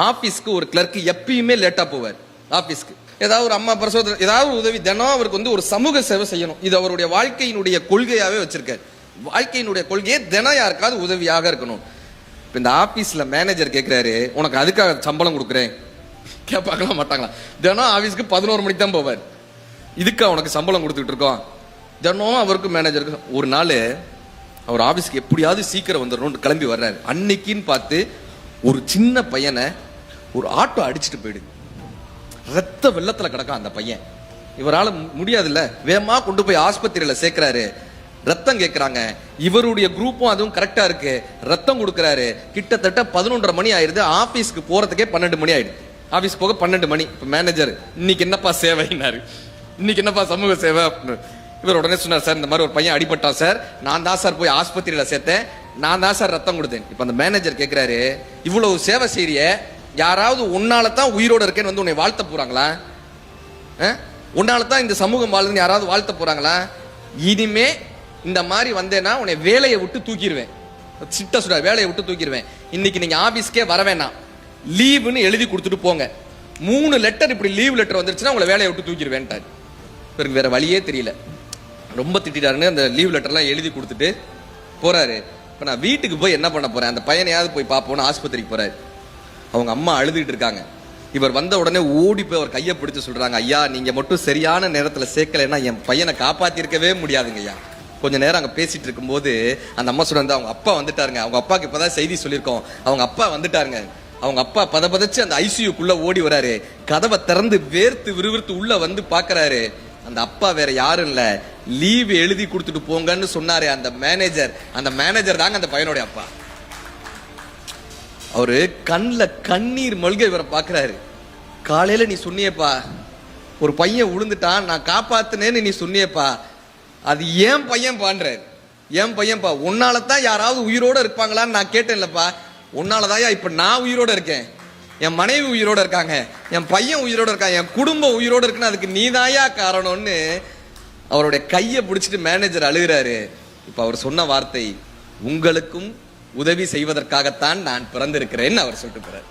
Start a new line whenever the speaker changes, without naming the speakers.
ஆபீஸ்க்கு ஒரு கிளர்க் எப்பயுமே லேட்டா போவார். ஆபீஸ்க்கு ஏதாவது ஒரு அம்மா பிரசவத்தில் ஏதாவது ஒரு உதவி தினம் அவருக்கு வந்து ஒரு சமூக சேவை செய்யணும். இது அவருடைய வாழ்க்கையினுடைய கொள்கையாவே வச்சிருக்காரு. வாழ்க்கையினுடைய கொள்கையே தினம் யாருக்காவது உதவியாக இருக்கணும். இப்ப இந்த ஆபீஸ்ல மேனேஜர் கேட்கிறாரு, உனக்கு அதுக்காக சம்பளம் கொடுக்குறேன் கேட்பாங்களா மாட்டாங்களா? தினம் ஆபீஸ்க்கு 11 மணிக்கு தான் போவார். இதுக்கா உனக்கு சம்பளம் கொடுத்துட்டு இருக்கோம்? தினம் அவருக்கு மேனேஜருக்கு ஒரு நாள் அவர் ஆபீஸ்க்கு எப்படியாவது சீக்கிரம் வந்துடணும்னு கிளம்பி வர்றாரு. அன்னைக்குன்னு பார்த்து ஒரு சின்ன பையனை ஒரு ஆட்டோ அடிச்சுட்டு போயிடுது. ரத்த வெள்ளத்துல கிடக்கான் அந்த பையன். இவரால் முடியாதுல்ல, வேகமா கொண்டு போய் ஆஸ்பத்திரியில சேர்க்கிறாரு. ரத்தம் கேட்கிறாங்க. இவருடைய குரூப்பும் அதுவும் கரெக்டா இருக்கு. ரத்தம் கொடுக்கிறாரு. கிட்டத்தட்ட 11:30 மணி ஆயிருது. ஆபீஸ்க்கு போறதுக்கே 12 மணி ஆயிடுது. ஆபீஸ் போக 12 மணி. இப்ப மேனேஜர், இன்னைக்கு என்னப்பா சேவைனாரு, இன்னைக்கு என்னப்பா சமூக சேவை. இவர் உடனே சொன்னார், சார் இந்த மாதிரி ஒரு பையன் அடிபட்டான் சார், நான் தான் சார் போய் ஆஸ்பத்திரியில சேர்த்தேன், நான் தான் சார் ரத்தம் கொடுத்தேன். இப்ப அந்த மேனேஜர் கேட்கிறாரு, இவ்வளவு சேவை செய்ய யாராவது உன்னால தான் உயிரோட இருக்கேன்னு வந்து உன்னை வாழ்த்த போறாங்களா? உன்னால தான் இந்த சமூகம் வாழுதுன்னு யாராவது வாழ்த்த போறாங்களா? இனிமே இந்த மாதிரி வந்தேன்னா உன்னை வேலையை விட்டு தூக்கிடுவேன். சிட்ட சுடா வேலையை விட்டு தூக்கிடுவேன். இன்னைக்கு நீங்க ஆபீஸ்க்கே வர வேணாம், லீவுன்னு எழுதி கொடுத்துட்டு போங்க. 3 லெட்டர் இப்படி லீவ் லெட்டர் வந்துருச்சுன்னா உங்களை வேலையை விட்டு தூக்கிடுவேன்ட்டாரு. இவருக்கு வேற வழியே தெரியல. ரொம்ப திட்டாருன்னு அந்த லீவ் லெட்டர்லாம் எழுதி கொடுத்துட்டு போறாரு. இப்ப நான் வீட்டுக்கு போய் என்ன பண்ண போறேன், அந்த பையனையாவது போய் பார்ப்போம்னு ஆஸ்பத்திரிக்கு போறாரு. அவங்க அம்மா அழுதுட்டு இருக்காங்க. இவர் வந்த உடனே ஓடி போய் அவர் கையை பிடிச்சு சொல்றாங்க, ஐயா நீங்க மட்டும் சரியான நேரத்துல சேர்க்கலைன்னா என் பையனை காப்பாத்திருக்கவே முடியாதுங்க ஐயா. கொஞ்ச நேரம் அங்க பேசிட்டு இருக்கும்போது அந்த அம்மா சொல்றாங்க, அவங்க அப்பா வந்துட்டாருங்க, அவங்க அப்பாவுக்கு இப்பதான் செய்தி சொல்லியிருக்கோம், அவங்க அப்பா வந்துட்டாருங்க. அவங்க அப்பா பதச்சு அந்த ஐசியூக்குள்ள ஓடி வராரு. கதவை திறந்து வேர்த்து விறுவிறுத்து உள்ள வந்து பாக்குறாரு. அந்த அப்பா வேற யாரும் இல்ல, லீவ் எழுதி கொடுத்துட்டு போங்கன்னு சொன்னாரு அந்த மேனேஜர் தாங்க அந்த பையனுடைய அப்பா. அவரு கண்ணுல கண்ணீர் மல்க இவரை பாக்குறாரு. காலையில நீ சொன்னியப்பா, ஒரு பையன் விழுந்துட்டான், நான் காப்பாத்தினேன்னு நீ சொன்னியப்பா, அது ஏன் பையன் பான்றாரு. ஏன் பையன்பா, உன்னாலதான் யாராவது உயிரோட இருப்பாங்களான்னு நான் கேட்டேன்லப்பா, உன்னாலதாயா இப்ப நான் உயிரோட இருக்கேன், என் மனைவி உயிரோட இருக்காங்க, என் பையன் உயிரோட இருக்கான், என் குடும்பம் உயிரோட இருக்குன்னு அதுக்கு நீதாயா காரணம்னு அவருடைய கையை பிடிச்சிட்டு மேனேஜர் அழுகிறாரு. இப்ப அவர் சொன்ன வார்த்தை, உங்களுக்கும் உதவி செய்வதற்காகத்தான் நான் பிறந்திருக்கிறேன்னு அவர் சொல்லிட்டு போறாரு.